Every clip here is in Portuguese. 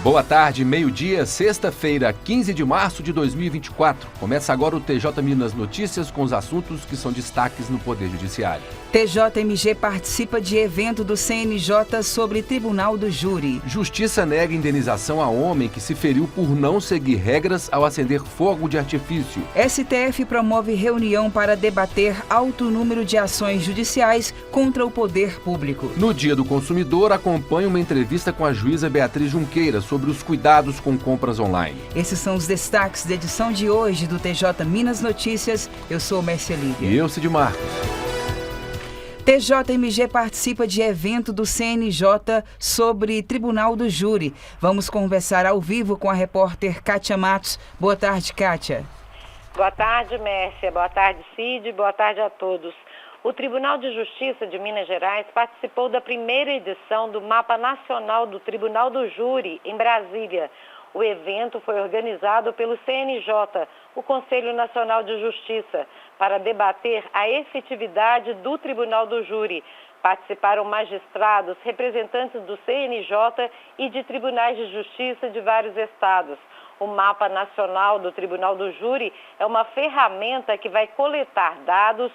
Boa tarde, meio-dia, sexta-feira, 15 de março de 2024. Começa agora o TJ Minas Notícias com os assuntos que são destaques no Poder Judiciário. TJMG participa de evento do CNJ sobre Tribunal do Júri. Justiça nega indenização a homem que se feriu por não seguir regras ao acender fogo de artifício. STF promove reunião para debater alto número de ações judiciais contra o poder público. No Dia do Consumidor, acompanha uma entrevista com a juíza Beatriz Junqueira sobre os cuidados com compras online. Esses são os destaques da edição de hoje do TJ Minas Notícias. Eu sou Mércia Lívia. E eu, Cid Marcos. TJMG participa de evento do CNJ sobre Tribunal do Júri. Vamos conversar ao vivo com a repórter Kátia Matos. Boa tarde, Kátia. Boa tarde, Mércia. Boa tarde, Cid. Boa tarde a todos. O Tribunal de Justiça de Minas Gerais participou da primeira edição do Mapa Nacional do Tribunal do Júri, em Brasília. O evento foi organizado pelo CNJ, o Conselho Nacional de Justiça, para debater a efetividade do Tribunal do Júri. Participaram magistrados, representantes do CNJ e de tribunais de justiça de vários estados. O Mapa Nacional do Tribunal do Júri é uma ferramenta que vai coletar dados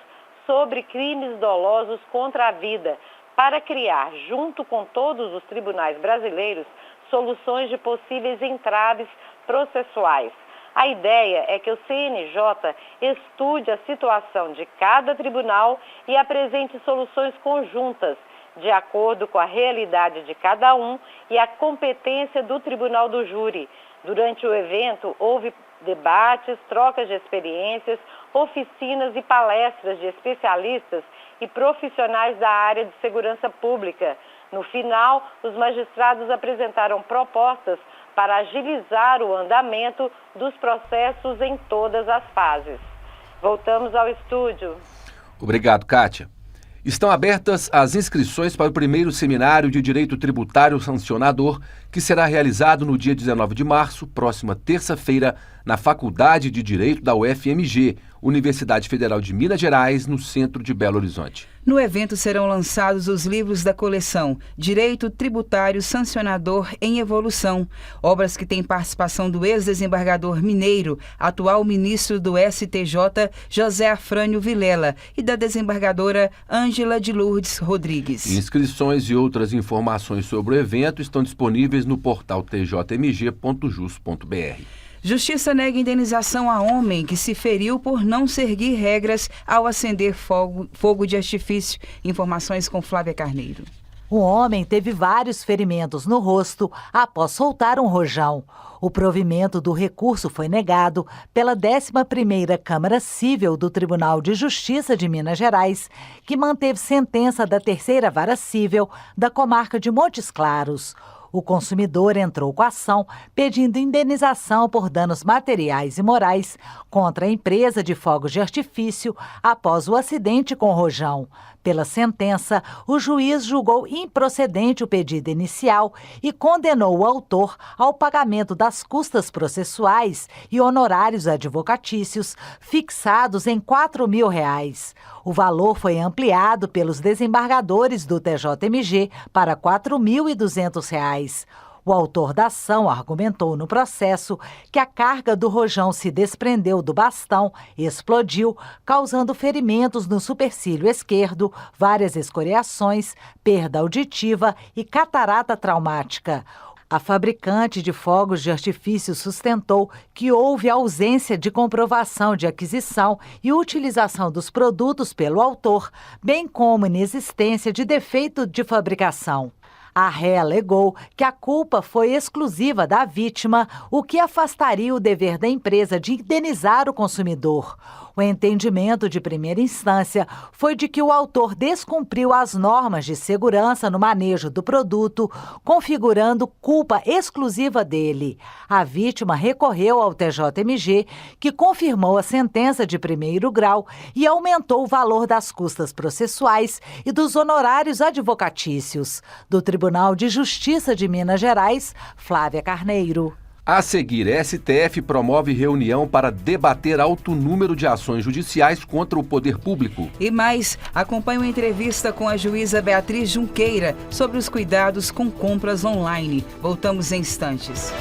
sobre crimes dolosos contra a vida, para criar, junto com todos os tribunais brasileiros, soluções de possíveis entraves processuais. A ideia é que o CNJ estude a situação de cada tribunal e apresente soluções conjuntas, de acordo com a realidade de cada um e a competência do Tribunal do Júri. Durante o evento, houve debates, trocas de experiências, oficinas e palestras de especialistas e profissionais da área de segurança pública. No final, os magistrados apresentaram propostas para agilizar o andamento dos processos em todas as fases. Voltamos ao estúdio. Obrigado, Kátia. Estão abertas as inscrições para o primeiro seminário de Direito Tributário Sancionador, que será realizado no dia 19 de março, próxima terça-feira, na Faculdade de Direito da UFMG, Universidade Federal de Minas Gerais, no centro de Belo Horizonte. No evento serão lançados os livros da coleção Direito Tributário Sancionador em Evolução, obras que têm participação do ex-desembargador mineiro, atual ministro do STJ, José Afrânio Vilela, e da desembargadora Ângela de Lourdes Rodrigues. Inscrições e outras informações sobre o evento estão disponíveis no portal tjmg.jus.br. Justiça nega indenização a homem que se feriu por não seguir regras ao acender fogo de artifício. Informações com Flávia Carneiro. O homem teve vários ferimentos no rosto após soltar um rojão. O provimento do recurso foi negado pela 11ª Câmara Cível do Tribunal de Justiça de Minas Gerais, que manteve sentença da 3ª Vara Cível da comarca de Montes Claros. O consumidor entrou com a ação pedindo indenização por danos materiais e morais contra a empresa de fogos de artifício após o acidente com o rojão. Pela sentença, o juiz julgou improcedente o pedido inicial e condenou o autor ao pagamento das custas processuais e honorários advocatícios fixados em R$ 4.000. O valor foi ampliado pelos desembargadores do TJMG para R$ 4.200. O autor da ação argumentou no processo que a carga do rojão se desprendeu do bastão, explodiu, causando ferimentos no supercílio esquerdo, várias escoriações, perda auditiva e catarata traumática. A fabricante de fogos de artifício sustentou que houve ausência de comprovação de aquisição e utilização dos produtos pelo autor, bem como inexistência de defeito de fabricação. A ré alegou que a culpa foi exclusiva da vítima, o que afastaria o dever da empresa de indenizar o consumidor. O entendimento de primeira instância foi de que o autor descumpriu as normas de segurança no manejo do produto, configurando culpa exclusiva dele. A vítima recorreu ao TJMG, que confirmou a sentença de primeiro grau e aumentou o valor das custas processuais e dos honorários advocatícios. Do Tribunal de Justiça de Minas Gerais, Flávia Carneiro. A seguir, STF promove reunião para debater alto número de ações judiciais contra o poder público. E mais, acompanhe uma entrevista com a juíza Beatriz Junqueira sobre os cuidados com compras online. Voltamos em instantes.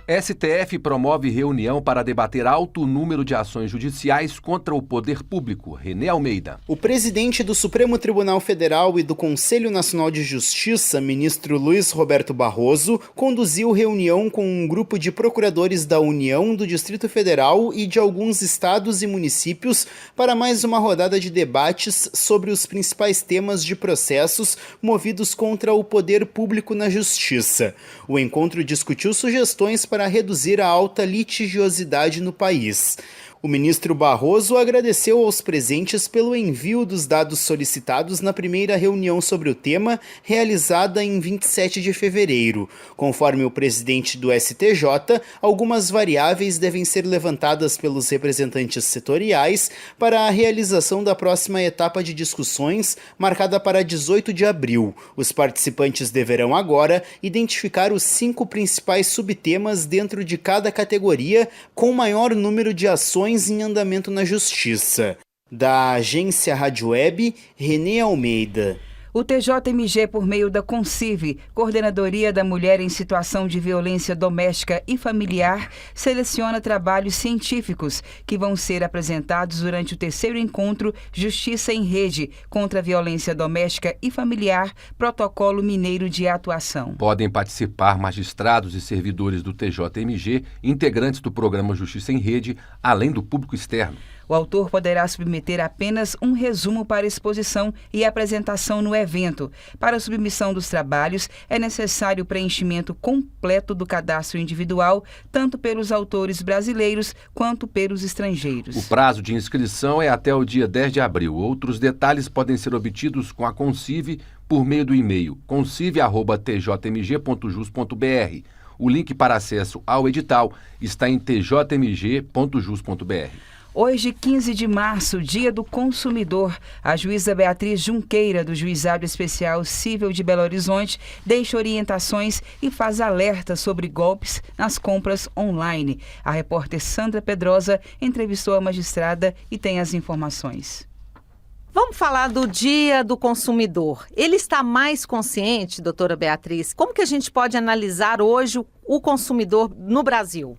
STF promove reunião para debater alto número de ações judiciais contra o poder público. René Almeida. O presidente do Supremo Tribunal Federal e do Conselho Nacional de Justiça, ministro Luiz Roberto Barroso, conduziu reunião com um grupo de procuradores da União, do Distrito Federal e de alguns estados e municípios para mais uma rodada de debates sobre os principais temas de processos movidos contra o poder público na Justiça. O encontro discutiu sugestões para reduzir a alta litigiosidade no país. O ministro Barroso agradeceu aos presentes pelo envio dos dados solicitados na primeira reunião sobre o tema, realizada em 27 de fevereiro. Conforme o presidente do STJ, algumas variáveis devem ser levantadas pelos representantes setoriais para a realização da próxima etapa de discussões, marcada para 18 de abril. Os participantes deverão agora identificar os 5 principais subtemas dentro de cada categoria, com maior número de ações em andamento na Justiça. Da agência Rádio Web, René Almeida. O TJMG, por meio da CONCIV, Coordenadoria da Mulher em Situação de Violência Doméstica e Familiar, seleciona trabalhos científicos que vão ser apresentados durante o 3º encontro Justiça em Rede contra a Violência Doméstica e Familiar, Protocolo Mineiro de Atuação. Podem participar magistrados e servidores do TJMG, integrantes do programa Justiça em Rede, além do público externo. O autor poderá submeter apenas um resumo para exposição e apresentação no evento. Para a submissão dos trabalhos, é necessário o preenchimento completo do cadastro individual, tanto pelos autores brasileiros quanto pelos estrangeiros. O prazo de inscrição é até o dia 10 de abril. Outros detalhes podem ser obtidos com a CONCIV por meio do e-mail conciv@tjmg.jus.br. O link para acesso ao edital está em tjmg.jus.br. Hoje, 15 de março, Dia do Consumidor, a juíza Beatriz Junqueira, do Juizado Especial Cível de Belo Horizonte, deixa orientações e faz alerta sobre golpes nas compras online. A repórter Sandra Pedrosa entrevistou a magistrada e tem as informações. Vamos falar do Dia do Consumidor. Ele está mais consciente, doutora Beatriz? Como que a gente pode analisar hoje o consumidor no Brasil?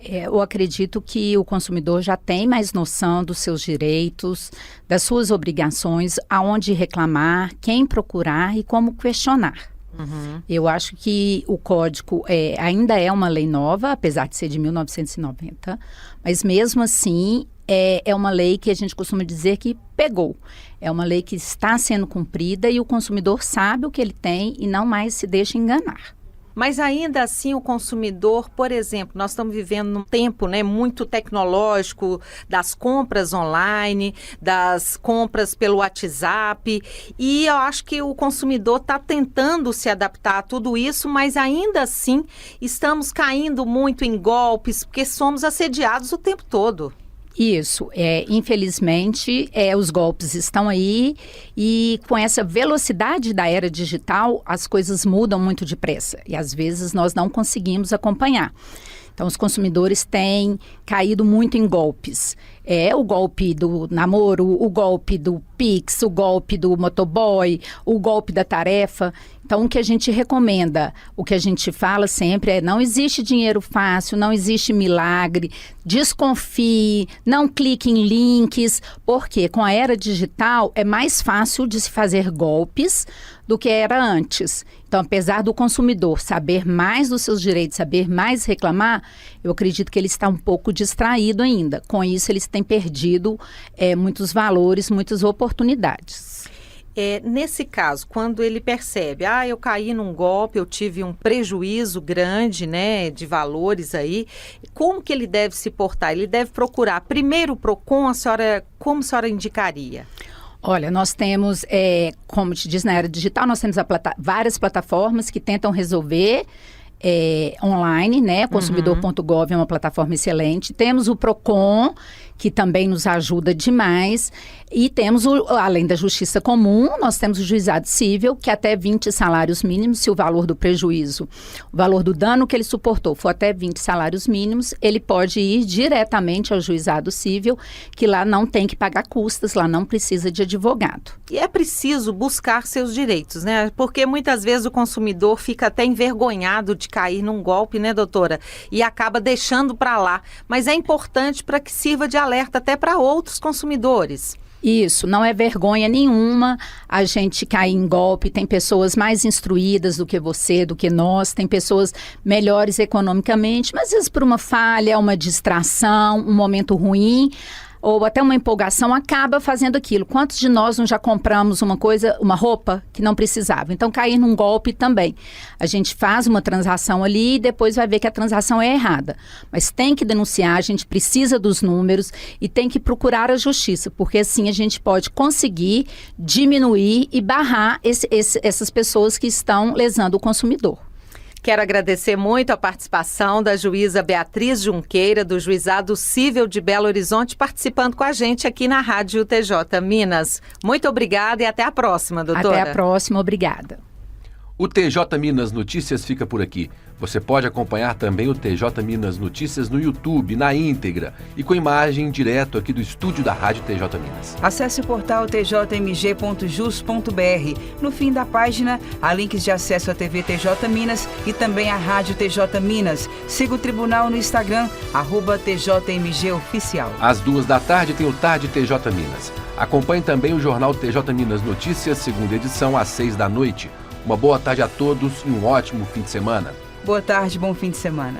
Eu acredito que o consumidor já tem mais noção dos seus direitos, das suas obrigações, aonde reclamar, quem procurar e como questionar. Uhum. Eu acho que o Código ainda é uma lei nova, apesar de ser de 1990, mas mesmo assim é uma lei que a gente costuma dizer que pegou. É uma lei que está sendo cumprida e o consumidor sabe o que ele tem e não mais se deixa enganar. Mas ainda assim o consumidor, por exemplo, nós estamos vivendo num tempo muito tecnológico, das compras online, das compras pelo WhatsApp, e eu acho que o consumidor está tentando se adaptar a tudo isso, mas ainda assim estamos caindo muito em golpes, porque somos assediados o tempo todo. Isso, infelizmente os golpes estão aí e com essa velocidade da era digital as coisas mudam muito depressa e às vezes nós não conseguimos acompanhar. Então os consumidores têm caído muito em golpes. O golpe do namoro, o golpe do Pix, o golpe do motoboy, o golpe da tarefa. Então, o que a gente recomenda, o que a gente fala sempre não existe dinheiro fácil, não existe milagre, desconfie, não clique em links, porque com a era digital é mais fácil de se fazer golpes do que era antes. Então, apesar do consumidor saber mais dos seus direitos, saber mais reclamar, eu acredito que ele está um pouco distraído ainda. Com isso, eles têm perdido muitos valores, muitas oportunidades. Nesse caso, quando ele percebe, eu caí num golpe, eu tive um prejuízo grande, de valores aí, como que ele deve se portar? Ele deve procurar primeiro o PROCON, como a senhora indicaria? Olha, nós temos, como te diz, na era digital, nós temos várias plataformas que tentam resolver online, Consumidor.gov é uma plataforma excelente. Temos o PROCON, que também nos ajuda demais. E temos, além da justiça comum, nós temos o juizado cível, que até 20 salários mínimos, se o valor do prejuízo, o valor do dano que ele suportou for até 20 salários mínimos, ele pode ir diretamente ao juizado cível, que lá não tem que pagar custas, lá não precisa de advogado. E é preciso buscar seus direitos, né? Porque muitas vezes o consumidor fica até envergonhado de cair num golpe, né, doutora? E acaba deixando para lá. Mas é importante para que sirva de alerta até para outros consumidores. Isso, não é vergonha nenhuma a gente cair em golpe. Tem pessoas mais instruídas do que você, do que nós, tem pessoas melhores economicamente, mas às vezes por uma falha, uma distração, um momento ruim, ou até uma empolgação, acaba fazendo aquilo. Quantos de nós não já compramos uma coisa, uma roupa que não precisava? Então, cair num golpe também. A gente faz uma transação ali e depois vai ver que a transação é errada. Mas tem que denunciar, a gente precisa dos números e tem que procurar a justiça, porque assim a gente pode conseguir diminuir e barrar essas pessoas que estão lesando o consumidor. Quero agradecer muito a participação da juíza Beatriz Junqueira, do Juizado Cível de Belo Horizonte, participando com a gente aqui na Rádio TJ Minas. Muito obrigada e até a próxima, doutora. Até a próxima, obrigada. O TJ Minas Notícias fica por aqui. Você pode acompanhar também o TJ Minas Notícias no YouTube, na íntegra e com imagem direto aqui do estúdio da Rádio TJ Minas. Acesse o portal tjmg.jus.br. No fim da página, há links de acesso à TV TJ Minas e também à Rádio TJ Minas. Siga o tribunal no Instagram, @TJMG Oficial. Às 14h tem o Tarde TJ Minas. Acompanhe também o jornal TJ Minas Notícias, segunda edição, às 18h. Uma boa tarde a todos e um ótimo fim de semana. Boa tarde, bom fim de semana.